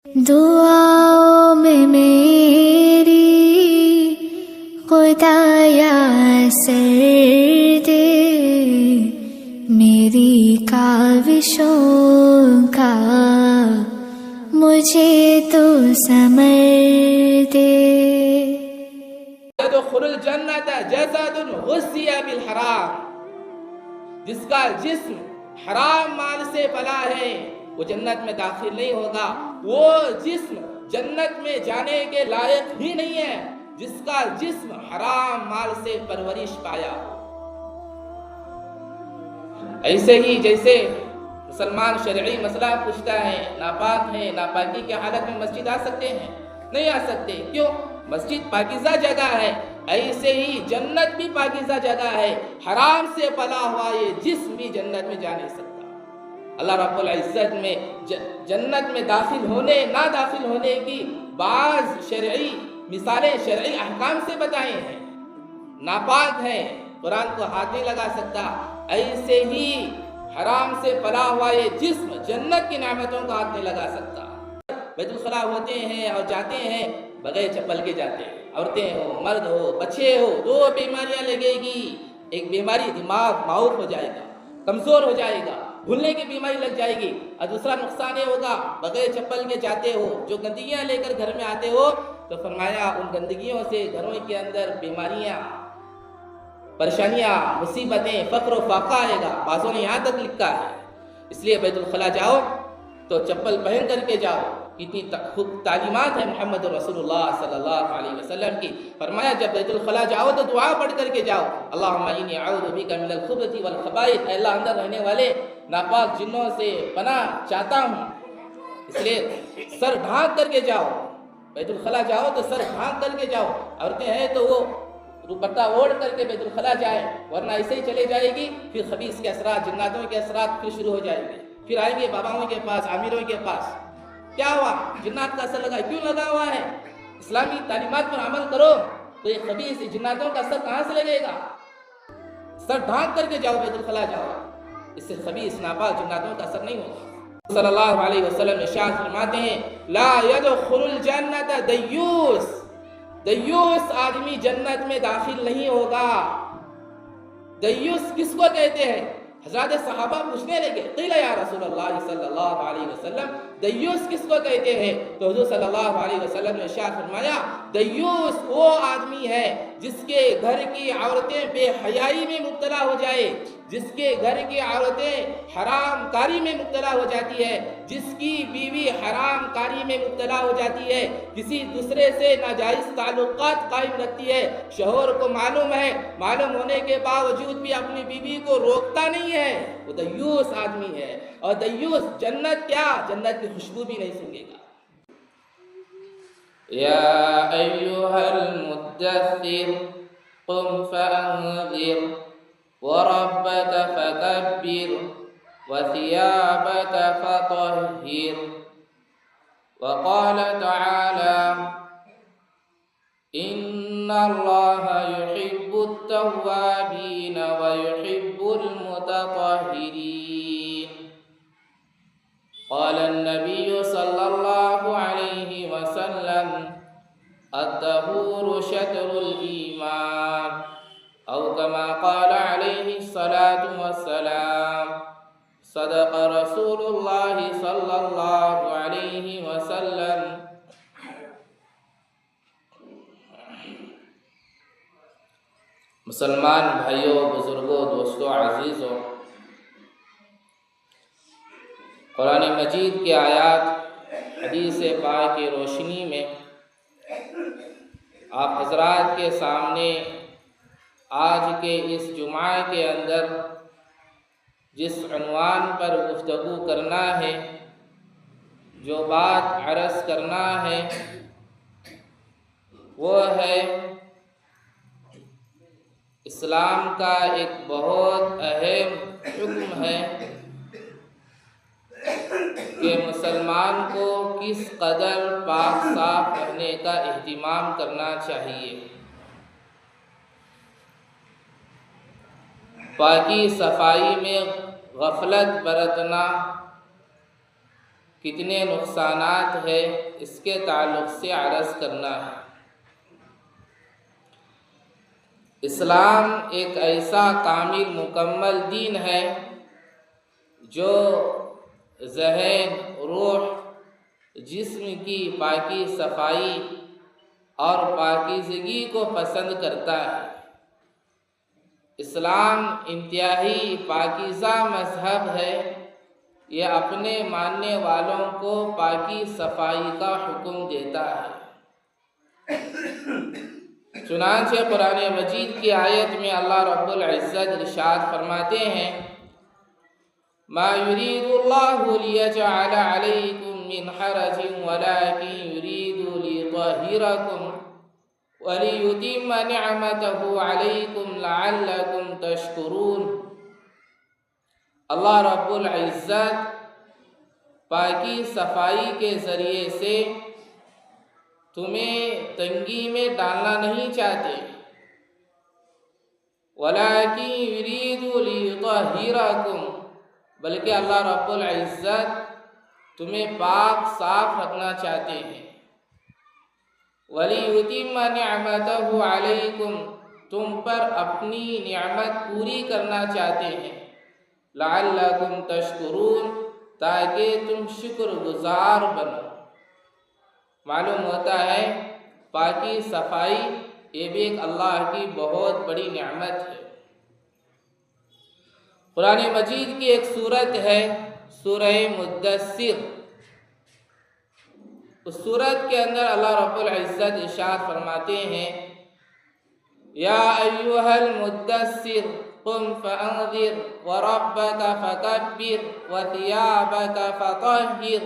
دعاؤں میں میری خدایا سر دے، میری کاوشوں کا مجھے تو ثمر دے۔ يدخل الجنت جسد غذي بالحرام، جس کا جسم حرام مال سے پلا ہے وہ جنت میں داخل نہیں ہوگا۔ وہ جسم جنت میں جانے کے لائق ہی نہیں ہے جس کا جسم حرام مال سے پرورش پایا۔ ایسے ہی جیسے مسلمان شرعی مسئلہ پوچھتا ہے، ناپاک ہے، ناپاکی کی حالت میں مسجد آ سکتے ہیں؟ نہیں آ سکتے۔ کیوں؟ مسجد پاکیزہ جگہ ہے، ایسے ہی جنت بھی پاکیزہ جگہ ہے۔ حرام سے پلا ہوا یہ جسم بھی جنت میں جا نہیں سکتا۔ اللہ رب العزت میں جنت میں داخل ہونے نہ داخل ہونے کی بعض شرعی مثالیں شرعی احکام سے بتائے ہیں۔ ناپاک ہے، قرآن کو ہاتھ نہیں لگا سکتا، ایسے ہی حرام سے پلا ہوا یہ جسم جنت کی نعمتوں کو ہاتھ نہیں لگا سکتا۔ بیت الخلاء ہوتے ہیں اور جاتے ہیں، بغیر چپل کے جاتے ہیں، عورتیں ہو، مرد ہو، بچے ہو، دو بیماریاں لگے گی۔ ایک بیماری دماغ معوف ہو جائے گا، کمزور ہو جائے گا، بھولنے کی بیماری لگ جائے گی، اور دوسرا نقصان یہ ہوگا بغیر چپل کے جاتے ہو، جو گندگیاں لے کر گھر میں آتے ہو، تو فرمایا ان گندگیوں سے گھروں کے اندر بیماریاں، پریشانیاں، مصیبتیں، فقر و فاقہ آئے گا۔ بعضوں نے یہاں تک لکھا ہے، اس لیے بیت الخلاء جاؤ تو چپل پہن کر کے جاؤ۔ کتنی تعلیمات ہیں محمد رسول اللہ صلی اللہ علیہ وسلم کی۔ فرمایا جب بیت الخلاء جاؤ تو دعا پڑھ کر کے جاؤ، اللہم انی اعوذ بک من الخبث والخبائث، اے اللہ اندر رہنے والے ناپاک جنوں سے پناہ چاہتا ہوں۔ اس لیے سر ڈھانک کر کے جاؤ، بیت الخلاء جاؤ تو سر ڈھانک کر کے جاؤ۔ عورتیں ہیں تو وہ دوپٹہ اوڑھ کر کے بیت الخلاء جائے، ورنہ ایسے ہی چلے جائے گی، پھر خبیث کے اثرات، جناتوں کے اثرات پھر شروع ہو جائیں گے، پھر آئیں گے باباؤں کے پاس، عامروں کے پاس، کیا ہوا؟ جنات کا اثر لگا ہے۔ کیوں لگا ہوا ہے؟ اسلامی تعلیمات پر عمل کرو تو یہ خبیث جناتوں کا اثر کہاں سے لگے گا؟ سر ڈھانک کر کے جاؤ، بیت الخلاء جاؤ، اس سے خبیث ناپاک جناتوں کا اثر نہیں ہوگا۔ صلی اللہ علیہ وسلم ارشاد فرماتے ہیں، لا يدخل الجنت دیوس، دیوس آدمی جنت میں داخل نہیں ہوگا۔ دیوس کس کو کہتے ہیں؟ حضرات صحابہ پوچھنے لگے، قیل یا رسول اللہ صلی اللہ علیہ وسلم، دیوس کس کو کہتے ہیں؟ تو حضور صلی اللہ علیہ وسلم نے ارشاد فرمایا، دیوس وہ آدمی ہے جس کے گھر کی عورتیں بے حیائی میں مبتلا ہو جائے، جس کے گھر کی عورتیں حرام کاری میں مبتلا ہو جاتی ہے، جس کی بیوی حرام کاری میں مبتلا ہو جاتی ہے، کسی دوسرے سے ناجائز تعلقات قائم رکھتی ہے، شوہر کو معلوم ہے، معلوم ہونے کے باوجود بھی اپنی بیوی کو روکتا نہیں ہے، وہ دیوس آدمی ہے۔ اور دیوس جنت کیا، جنت کی خوشبو بھی نہیں سنگے گا۔ یا ایھا المدثر قم فانذر وربك فكبر وثيابك فطهر۔ وقال تعالى ان اللہ يحب التوابین ويحب المتطہرین۔ قال النبي صلى الله عليه وسلم الطهور شطر الإيمان، أو كما قال عليه الصلاة والسلام۔ صدق رسول الله صلى الله عليه وسلم۔ مسلمان بھائیوں، بزرگوں، دوستوں، عزیزوں، قرآن مجید کی آیات، حدیث پاک کی روشنی میں آپ حضرات کے سامنے آج کے اس جمعہ کے اندر جس عنوان پر گفتگو کرنا ہے، جو بات عرض کرنا ہے، وہ ہے اسلام کا ایک بہت اہم حکم ہے کہ مسلمان کو کس قدر پاک صاف رہنے کا اہتمام کرنا چاہیے۔ پاکی صفائی میں غفلت برتنا کتنے نقصانات ہیں اس کے تعلق سے عرض کرنا ہے۔ اسلام ایک ایسا کامل مکمل دین ہے جو ذہن، روح، جسم کی پاکی صفائی اور پاکیزگی کو پسند کرتا ہے۔ اسلام انتہائی پاکیزہ مذہب ہے، یہ اپنے ماننے والوں کو پاکی صفائی کا حکم دیتا ہے۔ چنانچہ قرآن مجید کی آیت میں اللہ رب العزت ارشاد فرماتے ہیں: ما يريد الله ليجعل عليكم من حرج ولكن يريد ليطهركم وَلِيُتِمَّ نِعْمَتَهُ عَلَيْكُمْ لَعَلَّكُمْ تَشْكُرُونَ۔ اللہ رب العزت پاکی صفائی کے ذریعے سے تمہیں تنگی میں ڈالنا نہیں چاہتے، وَلَكِنْ يُرِيدُ لِيُطَهِّرَكُمْ، بلکہ اللہ رب العزت تمہیں پاک صاف رکھنا چاہتے ہیں۔ وَلِيُتِمَّ نِعْمَتَهُ عَلَيْكُمْ، تم پر اپنی نعمت پوری کرنا چاہتے ہیں، لَعَلَّكُمْ تَشْكُرُونَ، تاکہ تم شکر گزار بنو۔ معلوم ہوتا ہے پاکی صفائی یہ بھی ایک اللہ کی بہت بڑی نعمت ہے۔ قرآن مجید کی ایک سورت ہے سورہ مدثر، اس سورت کے اندر اللہ رب العزت ارشاد فرماتے ہیں: یا ایھا المدثر قم فانذر وربک فکبر وثیابک فطہر۔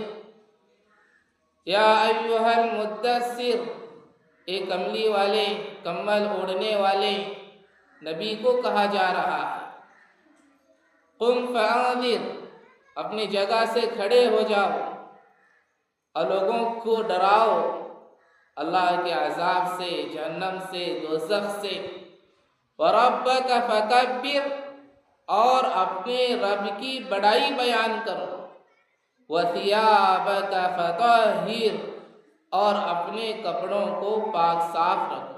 یا ایھا المدثر، اے کملی والے، کمبل اوڑھنے والے نبی کو کہا جا رہا ہے، قم فانذر، اپنی جگہ سے کھڑے ہو جاؤ اور لوگوں کو ڈراؤ اللہ کے عذاب سے، جہنم سے، دوزخ سے۔ وَرَبَّكَ فَكَبِّرْ، اور اپنے رب کی بڑائی بیان کرو۔ وَثِيَابَكَ فَطَهِّرْ، اور اپنے کپڑوں کو پاک صاف رکھو۔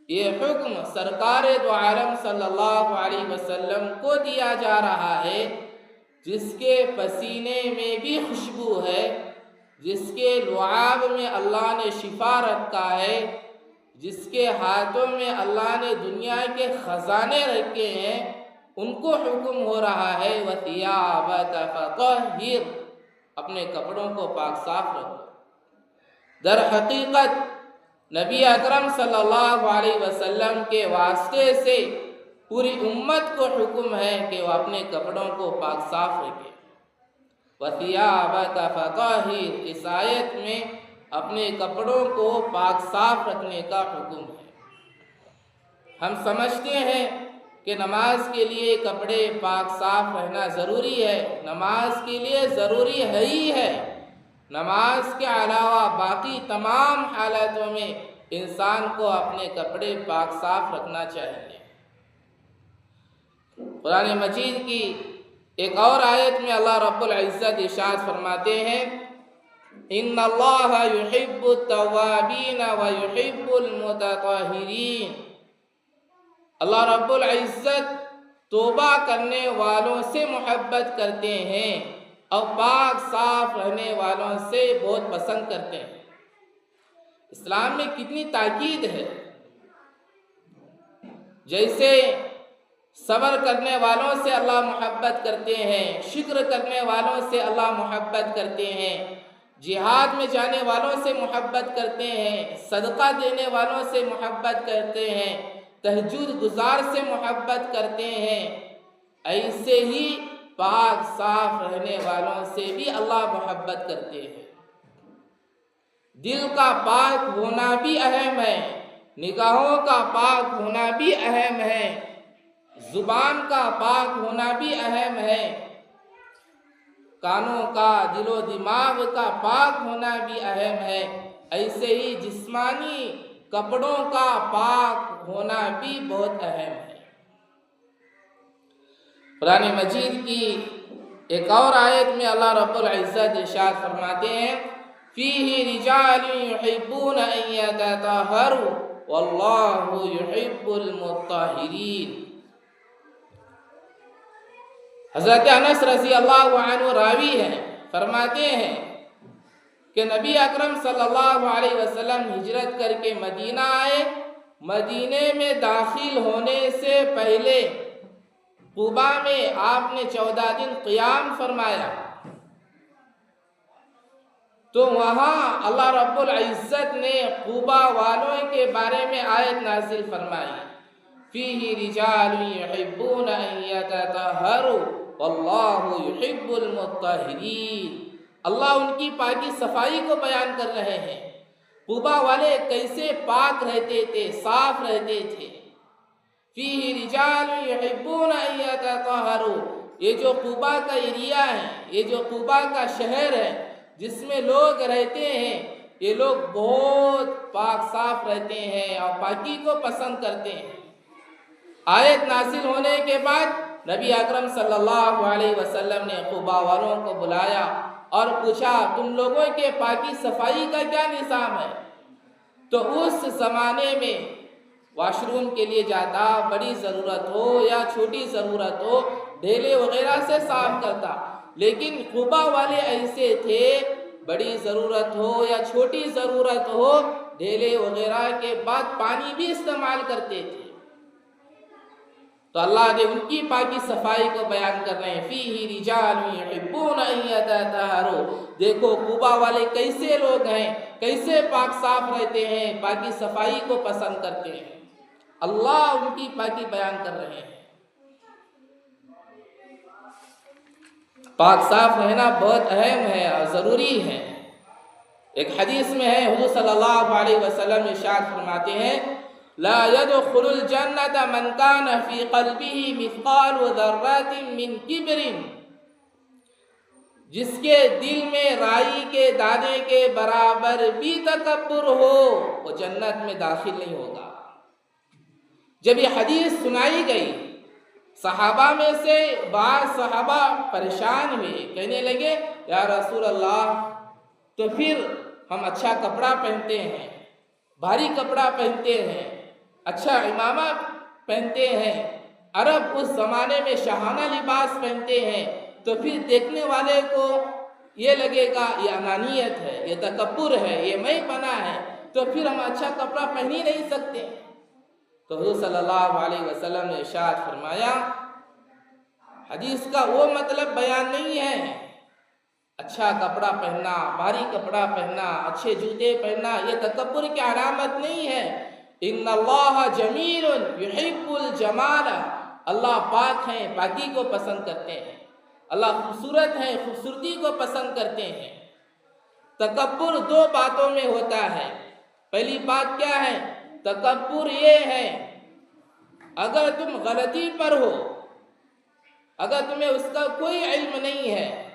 یہ حکم سرکار دو عالم صلی اللہ علیہ وسلم کو دیا جا رہا ہے، جس کے پسینے میں بھی خوشبو ہے، جس کے لعاب میں اللہ نے شفا رکھا ہے، جس کے ہاتھوں میں اللہ نے دنیا کے خزانے رکھے ہیں، ان کو حکم ہو رہا ہے وَثِيَابَكَ فَطَهِّرْ، اپنے کپڑوں کو پاک صاف رکھو۔ در حقیقت نبی اکرم صلی اللہ علیہ وسلم کے واسطے سے پوری امت کو حکم ہے کہ وہ اپنے کپڑوں کو پاک صاف رکھے۔ وَثِيَابَكَ فَطَهِّرْ، اس آیت میں اپنے کپڑوں کو پاک صاف رکھنے کا حکم ہے۔ ہم سمجھتے ہیں کہ نماز کے لیے کپڑے پاک صاف رہنا ضروری ہے، نماز کے لیے ضروری ہے ہی ہے۔ نماز کے علاوہ باقی تمام حالتوں میں انسان کو اپنے کپڑے پاک صاف رکھنا چاہیے۔ قرآن مجید کی ایک اور آیت میں اللہ رب العزت ارشاد فرماتے ہیں: ان اللہ یحب التوابین ویحب المتطہرین۔ اللہ رب العزت توبہ کرنے والوں سے محبت کرتے ہیں اور پاک صاف رہنے والوں سے بہت پسند کرتے ہیں۔ اسلام میں کتنی تاکید ہے، جیسے صبر کرنے والوں سے اللہ محبت کرتے ہیں، شکر کرنے والوں سے اللہ محبت کرتے ہیں، جہاد میں جانے والوں سے محبت کرتے ہیں، صدقہ دینے والوں سے محبت کرتے ہیں، تہجد گزار سے محبت کرتے ہیں۔ ایسے ہی پاک صاف رہنے والوں سے بھی اللہ محبت کرتے ہیں۔ دل کا پاک ہونا بھی اہم ہے، نگاہوں کا پاک ہونا بھی اہم ہے، زبان کا پاک ہونا بھی اہم ہے، کانوں کا، دل و دماغ کا پاک ہونا بھی اہم ہے۔ ایسے ہی جسمانی کپڑوں کا پاک ہونا بھی بہت اہم ہے۔ قرآن مجید کی ایک اور آیت میں اللہ رب العزت ارشاد فرماتے ہیں فیہ رجال یحبون ان یتطہروا واللہ یحب المطہرین۔ حضرت انس رضی اللہ عنہ راوی ہیں، فرماتے ہیں کہ نبی اکرم صلی اللہ علیہ وسلم ہجرت کر کے مدینہ آئے۔ مدینے میں داخل ہونے سے پہلے قباء میں آپ نے 14 دن قیام فرمایا، تو وہاں اللہ رب العزت نے قباء والوں کے بارے میں آیت نازل فرمائی فیہ رجال یحبون ان یتطہروا واللہ یحب المطہرین۔ اللہ ان کی پاکی صفائی کو بیان کر رہے ہیں۔ قباء والے کیسے پاک رہتے تھے، صاف رہتے تھے۔ فیہ رجال یحبون ان یتطہروا، یہ جو قباء کا ایریا ہے، یہ جو قباء کا شہر ہے جس میں لوگ رہتے ہیں، یہ لوگ بہت پاک صاف رہتے ہیں اور پاکی کو پسند کرتے ہیں۔ آیت نازل ہونے کے بعد نبی اکرم صلی اللہ علیہ وسلم نے قباء والوں کو بلایا اور پوچھا تم لوگوں کے پاکی صفائی کا کیا نظام ہے؟ تو اس زمانے میں واش روم کے لیے جاتا، بڑی ضرورت ہو یا چھوٹی ضرورت ہو، ڈھیلے وغیرہ سے صاف کرتا، لیکن قباء والے ایسے تھے، بڑی ضرورت ہو یا چھوٹی ضرورت ہو، ڈھیلے وغیرہ کے بعد پانی بھی استعمال کرتے تھے۔ تو اللہ نے ان کی پاکی صفائی کو بیان کر رہے ہیں فیہ رجال یحبون ان یتطہروا۔ دیکھو قباء والے کیسے لوگ ہیں، کیسے پاک صاف رہتے ہیں، پاکی صفائی کو پسند کرتے ہیں۔ اللہ ان کی پاکی بیان کر رہے ہیں۔ پاک صاف رہنا بہت اہم ہے اور ضروری ہے۔ ایک حدیث میں ہے، حضور صلی اللہ علیہ وسلم ارشاد فرماتے ہیں لا يدخل الجنة من كان في قلبه مثقال ذرة من كبر، جس کے دل میں رائی کے دانے کے برابر بھی تکبر ہو وہ جنت میں داخل نہیں ہوگا۔ جب یہ حدیث سنائی گئی، صحابہ میں سے بعض صحابہ پریشان ہوئے، کہنے لگے یا رسول اللہ، تو پھر ہم اچھا کپڑا پہنتے ہیں، بھاری کپڑا پہنتے ہیں، اچھا امامہ پہنتے ہیں، عرب اس زمانے میں شاہانہ لباس پہنتے ہیں، تو پھر دیکھنے والے کو یہ لگے گا یہ انانیت ہے، یہ تکبر ہے، یہ میں پنا ہے، تو پھر ہم اچھا کپڑا پہن ہی نہیں سکتے۔ تو حضور صلی اللہ علیہ وسلم نے ارشاد فرمایا حدیث کا وہ مطلب بیان نہیں ہے اچھا کپڑا پہننا، بھاری کپڑا پہننا، اچھے جوتے پہننا یہ تکبر کی علامت نہیں ہے۔ ان اللہ جمیل یحب الجمال، اللہ پاک ہیں، پاکی کو پسند کرتے ہیں، اللہ خوبصورت ہیں، خوبصورتی کو پسند کرتے ہیں۔ تکبر دو باتوں میں ہوتا ہے۔ پہلی بات کیا ہے؟ تکبر یہ ہے اگر تم غلطی پر ہو، اگر تمہیں اس کا کوئی علم نہیں ہے،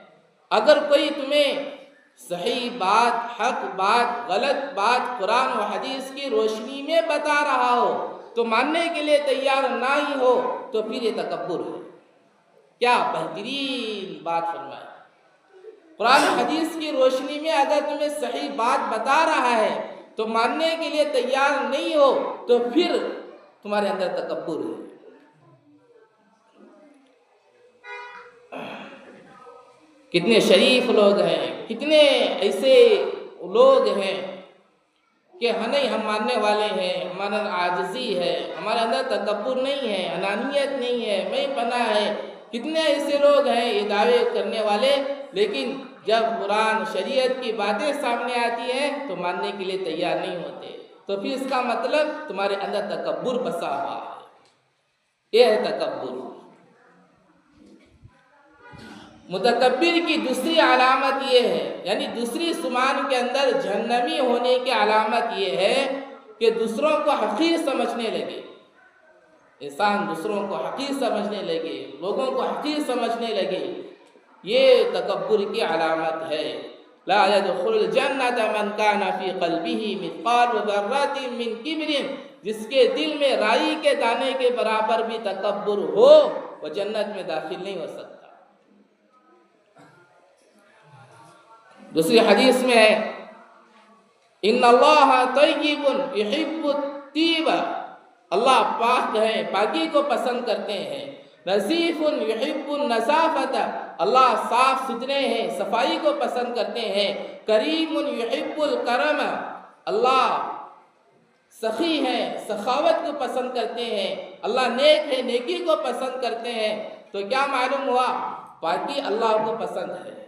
اگر کوئی تمہیں صحیح بات، حق بات، غلط بات قرآن و حدیث کی روشنی میں بتا رہا ہو تو ماننے کے لیے تیار نہ ہی ہو تو پھر یہ تکبر ہے۔ کیا بہترین بات فرمائی! قرآن و حدیث کی روشنی میں اگر تمہیں صحیح بات بتا رہا ہے تو ماننے کے لیے تیار نہیں ہو تو پھر تمہارے اندر تکبر ہے۔ کتنے شریف لوگ ہیں، کتنے ایسے لوگ ہیں کہ نہیں ہم ماننے والے ہیں، ہمارا عاجزی ہے، ہمارے اندر تکبر نہیں ہے، انانیت نہیں ہے، میں پنا ہے۔ کتنے ایسے لوگ ہیں یہ دعوے کرنے والے، لیکن جب قرآن شریعت کی باتیں سامنے آتی ہیں تو ماننے کے لیے تیار نہیں ہوتے، تو پھر اس کا مطلب تمہارے اندر تکبر بسا ہوا ہے۔ یہ ہے تکبر۔ متکبر کی دوسری علامت یہ ہے، یعنی دوسری سمان کے اندر جہنمی ہونے کی علامت یہ ہے کہ دوسروں کو حقیر سمجھنے لگے۔ انسان دوسروں کو حقیر سمجھنے لگے، لوگوں کو حقیر سمجھنے لگے، یہ تکبر کی علامت ہے۔ لا يدخل الجنة من كان في قلبه مثقال ذرة من كبر، جس کے دل میں رائی کے دانے کے برابر بھی تکبر ہو وہ جنت میں داخل نہیں ہو سکتا۔ دوسری حدیث میں ہے ان اللہ طیب یحب الطیب، اللہ پاک ہے، پاکی کو پسند کرتے ہیں، نظیف یحب النظافت، اللہ صاف ستھرے ہیں، صفائی کو پسند کرتے ہیں، کریم یحب الکرم، اللہ سخی ہے، سخاوت کو پسند کرتے ہیں، اللہ نیک ہے، نیکی کو پسند کرتے ہیں۔ تو کیا معلوم ہوا؟ پاکی اللہ کو پسند ہے،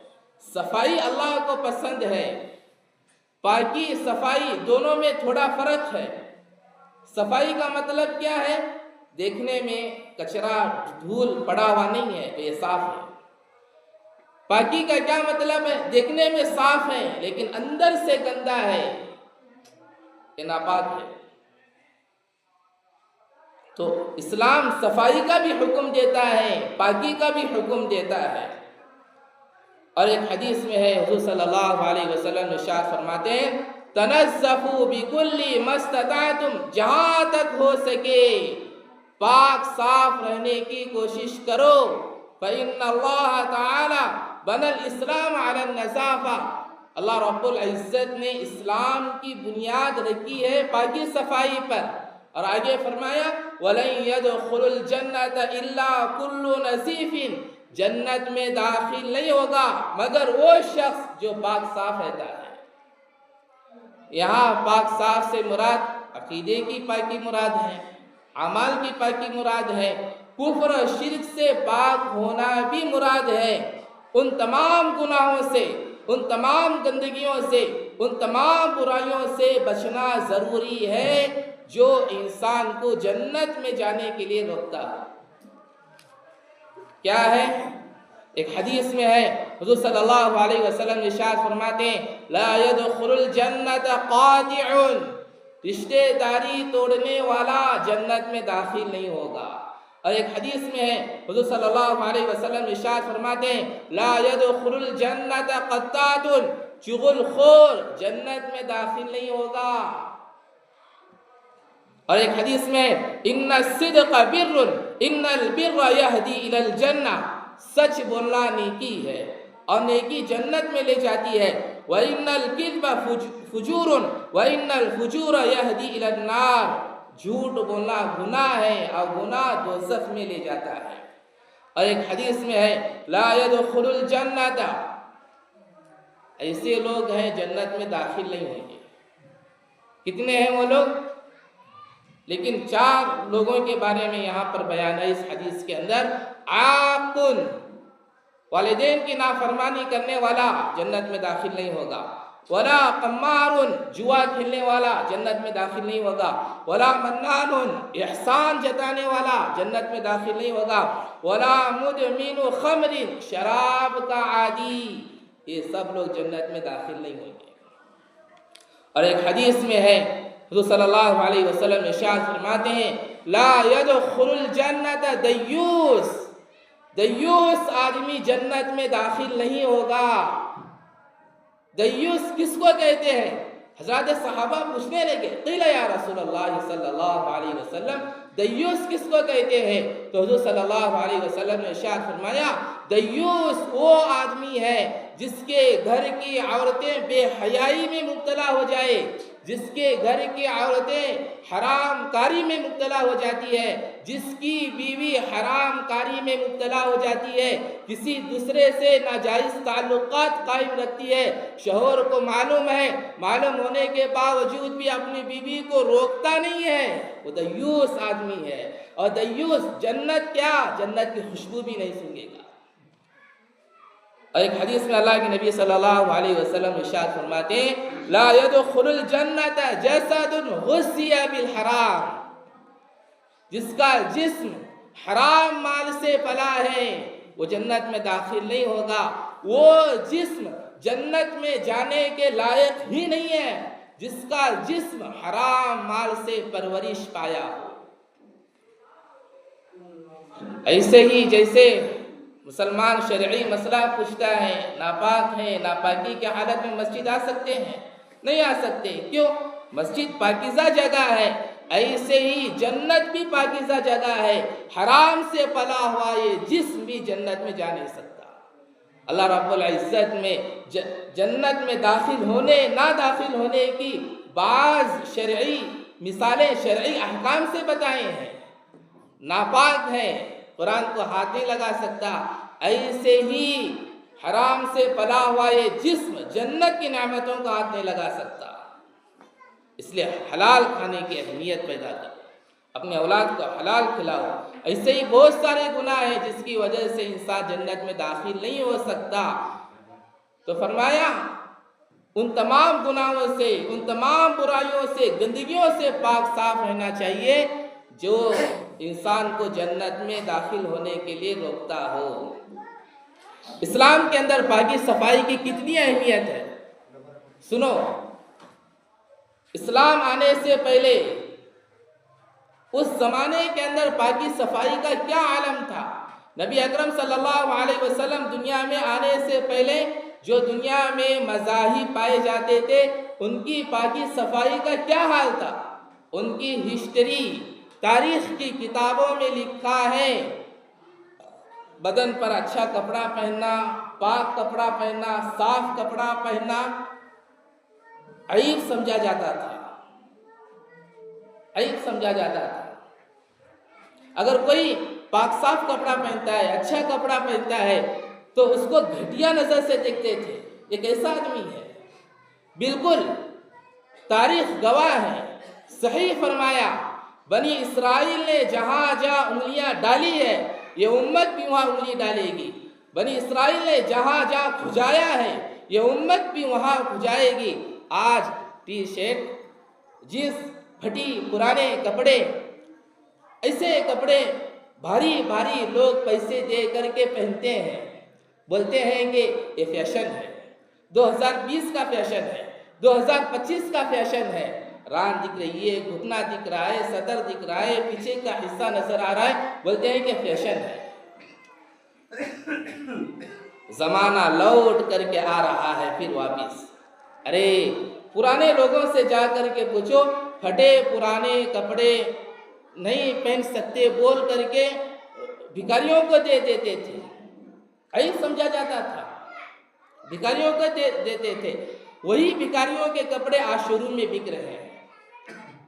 صفائی اللہ کو پسند ہے۔ پاکی صفائی دونوں میں تھوڑا فرق ہے۔ صفائی کا مطلب کیا ہے؟ دیکھنے میں کچرا دھول پڑا ہوا نہیں ہے تو یہ صاف ہے۔ پاکی کا کیا مطلب ہے؟ دیکھنے میں صاف ہے لیکن اندر سے گندا ہے، یہ ناپاک ہے۔ تو اسلام صفائی کا بھی حکم دیتا ہے، پاکی کا بھی حکم دیتا ہے۔ اور ایک حدیث میں ہے حضور صلی اللہ علیہ وسلم ارشاد فرماتے ہیں تنزفوا بکل ما استطعتم، جہاں تک ہو سکے پاک صاف رہنے کی کوشش کرو، فإن اللہ تعالی بنى الاسلام علی النظافہ، اللہ رب العزت نے اسلام کی بنیاد رکھی ہے پاکی صفائی پر۔ اور آگے فرمایا وَلَن يَدْخُلُ الْجَنَّةَ إِلَّا كُلُّ نَظِيفٍ، جنت میں داخل نہیں ہوگا مگر وہ شخص جو پاک صاف رہتا ہے۔ یہاں پاک صاف سے مراد عقیدے کی پاکی مراد ہے، اعمال کی پاکی مراد ہے، کفر و شرک سے پاک ہونا بھی مراد ہے۔ ان تمام گناہوں سے، ان تمام گندگیوں سے، ان تمام برائیوں سے بچنا ضروری ہے جو انسان کو جنت میں جانے کے لیے روکتا ہے۔ کیا ہے؟ ایک حدیث میں ہے حضور صلی اللہ علیہ وسلم ارشاد فرماتے ہیں لا يدخل الجنت قاطع، رشتے داری توڑنے والا جنت میں داخل نہیں ہوگا۔ اور ایک حدیث میں ہے حضور صلی اللہ علیہ وسلم ارشاد فرماتے ہیں لا يدخل الجنت قطاط، چغل خور جنت میں داخل نہیں ہوگا۔ اور ایک حدیث میں ان الصدق بر ان البر يهدي الى الجنہ، سچ بولنا نیکی ہے اور نیکی جنت میں لے جاتی ہے۔ وَإِنَّ الْكِذْبَ فُجُورٌ وَإِنَّ الْفُجُورَ يَهْدِي إِلَى النَّارِ، جھوٹ بولنا گناہ ہے اور گناہ دوزخ میں لے جاتا ہے۔ اور ایک حدیث میں ہے لا يدخل الجنة، ایسے لوگ ہیں جنت میں داخل نہیں ہوں گے۔ کتنے ہیں وہ لوگ؟ لیکن 4 لوگوں کے بارے میں یہاں پر بیان ہے اس حدیث کے اندر۔ عاقل، والدین کی نافرمانی کرنے والا جنت میں داخل نہیں ہوگا۔ ولا قمار، جوا کھیلنے والا جنت میں داخل نہیں ہوگا۔ ولا منان، احسان جتانے والا جنت میں داخل نہیں ہوگا۔ ولا مدمن خمر، شراب کا عادی، یہ سب لوگ جنت میں داخل نہیں ہوں گے۔ اور ایک حدیث میں ہے حضور صلی اللہ علیہ وسلم ارشاد فرماتے ہیں لا يدخل الجنة دیوس، دیوس آدمی جنت میں داخل نہیں ہوگا۔ دیوس کس کو کہتے ہیں؟ حضرات صحابہ پوچھنے لگے قیل یا رسول اللہ صلی اللہ علیہ وسلم دیوس کس کو کہتے ہیں؟ تو حضور صلی اللہ علیہ وسلم نے ارشاد فرمایا دیوس وہ آدمی ہے جس کے گھر کی عورتیں بے حیائی میں مبتلا ہو جائے، جس کے گھر کی عورتیں حرام کاری میں مبتلا ہو جاتی ہے، جس کی بیوی حرام کاری میں مبتلا ہو جاتی ہے، کسی دوسرے سے ناجائز تعلقات قائم رکھتی ہے، شوہر کو معلوم ہے، معلوم ہونے کے باوجود بھی اپنی بیوی کو روکتا نہیں ہے، وہ دیوس آدمی ہے۔ اور دیوس جنت کیا، جنت کی خوشبو بھی نہیں سونگے گا۔ اور ایک حدیث میں اللہ کے نبی صلی اللہ علیہ وسلم ارشاد فرماتے ہیں لا يدخل الجنة جسد غذي بالحرام، جس کا جسم حرام مال سے پلا ہے وہ جنت میں داخل نہیں ہوگا۔ وہ جسم جنت میں جانے کے لائق ہی نہیں ہے جس کا جسم حرام مال سے پرورش پایا ہو۔ ایسے ہی جیسے مسلمان شرعی مسئلہ پوچھتا ہے، ناپاک ہے، ناپاکی کی حالت میں مسجد آ سکتے ہیں؟ نہیں آ سکتے۔ کیوں؟ مسجد پاکیزہ جگہ ہے، ایسے ہی جنت بھی پاکیزہ جگہ ہے، حرام سے پلا ہوا یہ جسم بھی جنت میں جا نہیں سکتا۔ اللہ رب العزت میں جنت میں داخل ہونے نہ داخل ہونے کی بعض شرعی مثالیں شرعی احکام سے بتائے ہیں۔ ناپاک ہے، قرآن کو ہاتھ نہیں لگا سکتا، ایسے ہی حرام سے پلا ہوا یہ جسم جنت کی نعمتوں کا ہاتھ نہیں لگا سکتا۔ اس لیے حلال کھانے کی اہمیت پیدا کرو، اپنے اولاد کو حلال کھلاؤ۔ ایسے ہی بہت سارے گناہ ہیں جس کی وجہ سے انسان جنت میں داخل نہیں ہو سکتا، تو فرمایا ان تمام گناہوں سے، ان تمام برائیوں سے، گندگیوں سے پاک صاف رہنا چاہیے جو انسان کو جنت میں داخل ہونے کے لیے روکتا ہو۔ اسلام کے اندر پاکی صفائی کی کتنی اہمیت ہے، سنو۔ اسلام آنے سے پہلے اس زمانے کے اندر پاکی صفائی کا کیا عالم تھا؟ نبی اکرم صلی اللہ علیہ وسلم دنیا میں آنے سے پہلے جو دنیا میں مذاہب پائے جاتے تھے ان کی پاکی صفائی کا کیا حال تھا؟ ان کی ہسٹری، تاریخ کی کتابوں میں لکھا ہے بدن پر اچھا کپڑا پہننا، پاک کپڑا پہننا، صاف کپڑا پہننا عیب سمجھا جاتا تھا، عیب سمجھا جاتا تھا۔ اگر کوئی پاک صاف کپڑا پہنتا ہے، اچھا کپڑا پہنتا ہے تو اس کو گھٹیا نظر سے دیکھتے تھے، یہ کیسا آدمی ہے؟ بالکل تاریخ گواہ ہے، صحیح فرمایا بنی اسرائیل نے جہاں جہاں انگلیاں ڈالی ہے یہ امت بھی وہاں انگلی ڈالے گی، بنی اسرائیل نے جہاں جہاں کھجایا ہے یہ امت بھی وہاں کھجائے گی۔ آج ٹی شرٹ، جینس پھٹی پرانے کپڑے، ایسے کپڑے بھاری بھاری لوگ پیسے دے کر کے پہنتے ہیں، بولتے ہیں کہ یہ فیشن ہے، 2020 کا فیشن ہے، 2025 کا فیشن ہے۔ ران دکھ رہی ہے، گھٹنا دکھ رہا ہے، صدر دکھ رہا ہے، پیچھے کا حصہ نظر آ رہا ہے، بولتے ہیں کہ فیشن ہے۔ زمانہ لوٹ کر کے آ رہا ہے پھر واپس۔ ارے پرانے لوگوں سے جا کر کے پوچھو، پھٹے پرانے کپڑے نہیں پہن سکتے بول کر کے بھکاریوں کو دے دیتے تھے، عیب سمجھا جاتا تھا، بھکاریوں کو دے دیتے تھے۔ وہی بھکاریوں کے کپڑے آج شو روم میں بک رہے ہیں۔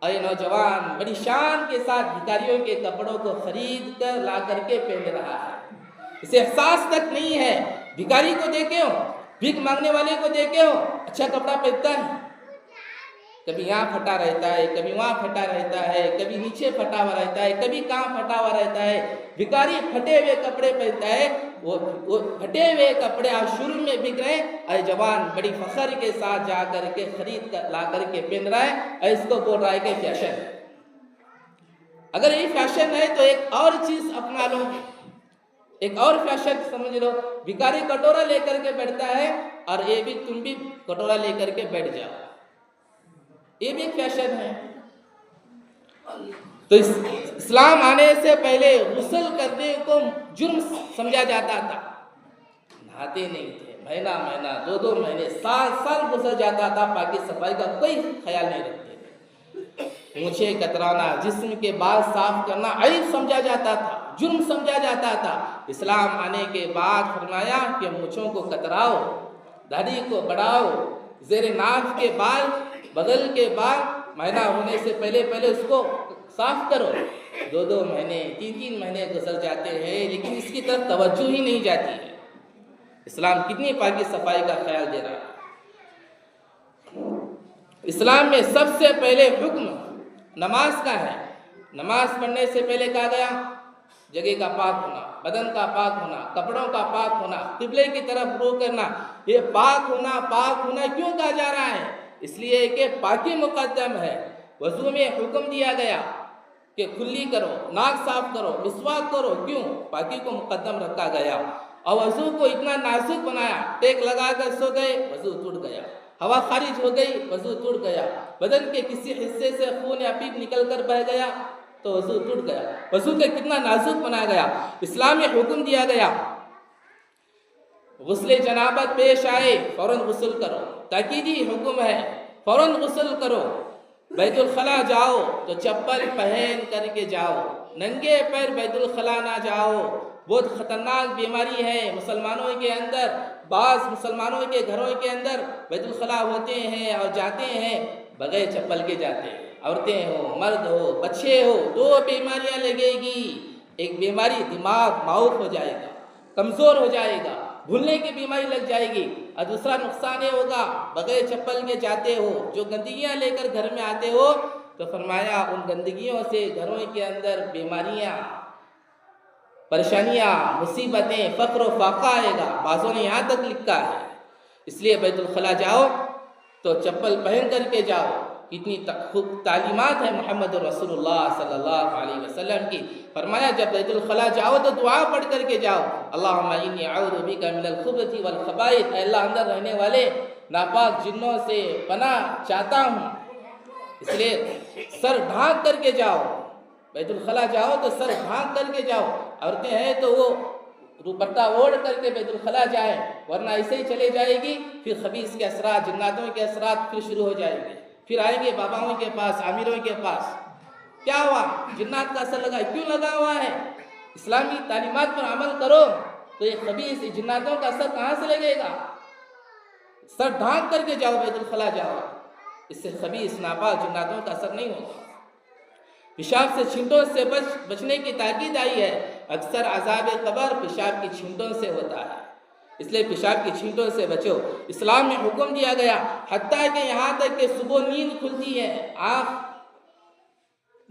اے نوجوان بڑی شان کے ساتھ بھکاریوں کے کپڑوں کو خرید کر لا کر کے پہن رہا ہے، اسے احساس تک نہیں ہے۔ بھکاری کو دیکھے ہو، بھیک مانگنے والے کو دیکھے ہو، اچھا کپڑا پہنتا ہے، کبھی یہاں پھٹا رہتا ہے، کبھی وہاں پھٹا رہتا ہے، کبھی نیچے پھٹا ہوا رہتا ہے، کبھی کہاں پھٹا ہوا رہتا ہے۔ بھکاری پھٹے ہوئے کپڑے پہنتا ہے، وہ پھٹے ہوئے کپڑے آج شروع میں بک رہے ہیں، اے جوان بڑی فخر کے ساتھ جا کر کے خرید کر لا کر کے پہن رہا ہے، اور اس کو بول رہا ہے کہ فیشن ہے۔ اگر یہ فیشن ہے تو ایک اور چیز اپنا لو، ایک اور فیشن سمجھ لو۔ بھکاری کٹورا لے کر کے بیٹھتا ہے اور یہ بھی تم بھی کٹورا لے کر کے بیٹھ جاؤ، یہ بھی ایک فیشن ہے۔ تو اسلام آنے سے پہلے غسل کرنے کو جرم سمجھا جاتا تھا، نہاتے نہیں تھے، مہینہ مہینہ، 2 مہینے، سال گزر جاتا تھا، پاکی صفائی کا کوئی خیال نہیں رکھتے تھے۔ مونچھیں کترانا، جسم کے بال صاف کرنا عیب سمجھا جاتا تھا، جرم سمجھا جاتا تھا۔ اسلام آنے کے بعد فرمایا کہ مونچھوں کو کتراؤ، داڑھی کو بڑھاؤ، زیر ناف کے بال، بغل کے بال مہینہ ہونے سے پہلے اس کو صاف کرو۔ 2 مہینے، 3 مہینے گزر جاتے ہیں لیکن اس کی طرف توجہ ہی نہیں جاتی ہے۔ اسلام کتنی پاکی صفائی کا خیال دے رہا ہے۔ اسلام میں سب سے پہلے حکم نماز کا ہے۔ نماز پڑھنے سے پہلے کہا گیا جگہ کا پاک ہونا، بدن کا پاک ہونا، کپڑوں کا پاک ہونا، قبلے کی طرف رخ کرنا۔ یہ پاک ہونا کیوں کہا جا رہا ہے؟ اس لیے کہ پاکی مقدم ہے۔ وضو میں حکم دیا گیا کہ کھلی کرو، ناک صاف کرو، مسواک کرو، کیوں؟ پاکی کو مقدم رکھا گیا۔ اور وضو کو اتنا نازک بنایا، ٹیک لگا کر سو گئے، وضو ٹوٹ گیا، ہوا خارج ہو گئی، وضو ٹوٹ گیا، بدن کے کسی حصے سے خون یا پیپ نکل کر بہہ گیا تو وضو ٹوٹ گیا۔ وضو کو کتنا نازک بنایا گیا۔ اسلام میں حکم دیا گیا غسل جنابت پیش آئے فوراً غسل کرو، تاکیدی حکم ہے، فوراً غسل کرو۔ بیت الخلا جاؤ تو چپل پہن کر کے جاؤ، ننگے پیر بیت الخلا نہ جاؤ، بہت خطرناک بیماری ہے مسلمانوں کے اندر. بعض مسلمانوں کے گھروں کے اندر بیت الخلاء ہوتے ہیں اور جاتے ہیں بغیر چپل کے جاتے ہیں. عورتیں ہو، مرد ہو، بچے ہو، 2 بیماریاں لگے گی. ایک بیماری دماغ معوق ہو جائے گا، کمزور ہو جائے گا، بھولنے کی بیماری لگ جائے گی. اور دوسرا نقصان یہ ہوگا بغیر چپل کے جاتے ہو، جو گندگیاں لے کر گھر میں آتے ہو تو فرمایا ان گندگیوں سے گھروں کے اندر بیماریاں، پریشانیاں، مصیبتیں، فقر و فاقہ آئے گا. بعضوں نے یہاں تک لکھا ہے. اس لیے بیت الخلاء جاؤ تو چپل پہن کر کے جاؤ. کتنی خوب تعلیمات ہیں محمد رسول اللہ صلی اللہ علیہ وسلم کی. فرمایا جب بیت الخلاء جاؤ تو دعا پڑھ کر کے جاؤ. اللہم انی اعوذ بک من الخبث والخبائث. اے اللہ اندر رہنے والے ناپاک جنوں سے پناہ چاہتا ہوں. اس لیے سر ڈھانک کر کے جاؤ. بیت الخلاء جاؤ تو سر ڈھانک کر کے جاؤ. عورتیں ہیں تو وہ دوپٹہ اوڑھ کر کے بیت الخلاء جائیں، ورنہ ایسے ہی چلے جائے گی. پھر خبیث کے اثرات، جناتوں کے اثرات پھر شروع ہو جائیں گے. پھر آئیں گے باباؤں کے پاس، امیروں کے پاس. کیا ہوا؟ جنات کا اثر لگا. کیوں لگا ہوا ہے؟ اسلامی تعلیمات پر عمل کرو تو یہ خبیث جناتوں کا اثر کہاں سے لگے گا؟ سر ڈھانک کر کے جاؤ، بیت الخلاء جاؤ. اس سے خبیث ناپاک جناتوں کا اثر نہیں ہوگا. پیشاب سے چھینٹوں سے بچنے کی تاکید آئی ہے. اکثر عذاب قبر پیشاب کی چھینٹوں سے ہوتا ہے. اس لیے پیشاب کی چھینٹوں سے بچو. اسلام میں حکم دیا گیا حتیٰ کہ یہاں تک کہ صبح نیند کھلتی ہے،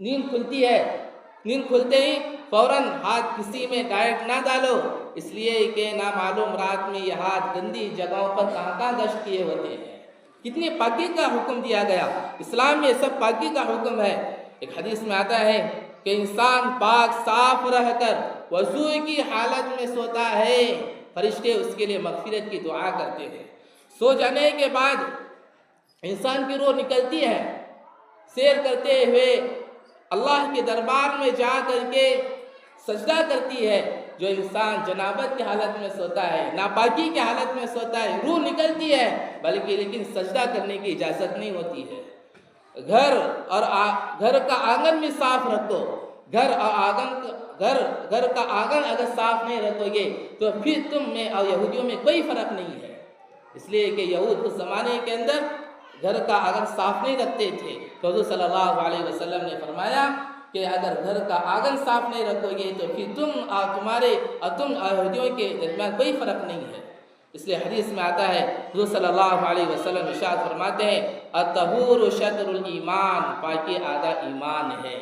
نیند کھلتی ہے، نیند کھلتے ہی فوراً ہاتھ کسی میں ڈائریکٹ نہ ڈالو، اس لیے کہ نامعلوم رات میں یہ ہاتھ گندی جگہوں پر کہاں گشت کیے ہوتے ہیں. کتنی پاکی کا حکم دیا گیا. اسلام میں سب پاکی کا حکم ہے. ایک حدیث میں آتا ہے کہ انسان پاک صاف رہ کر وضو کی حالت میں سوتا ہے، فرشتے اس کے لیے مغفرت کی دعا کرتے ہیں. سو جانے کے بعد انسان کی روح نکلتی ہے، سیر کرتے ہوئے اللہ کے دربار میں جا کر کے سجدہ کرتی ہے. جو انسان جنابت کی حالت میں سوتا ہے، ناپاکی کی حالت میں سوتا ہے، روح نکلتی ہے بلکہ لیکن سجدہ کرنے کی اجازت نہیں ہوتی ہے. گھر کا آنگن بھی صاف رکھو. گھر کا آنگن اگر صاف نہیں رکھو گے تو پھر تم میں اور یہودیوں میں کوئی فرق نہیں ہے. اس لیے کہ یہود اس زمانے کے اندر گھر کا آنگن صاف نہیں رکھتے تھے. تو حضور صلی اللہ علیہ وسلم نے فرمایا کہ اگر گھر کا آنگن صاف نہیں رکھو گے تو پھر تم اور یہودیوں کے درمیان کوئی فرق نہیں ہے. اس لیے حدیث میں آتا ہے حضور صلی اللہ علیہ وسلم ارشاد فرماتے ہیں الطہور شطر الایمان، پاکی آدھا ایمان ہے.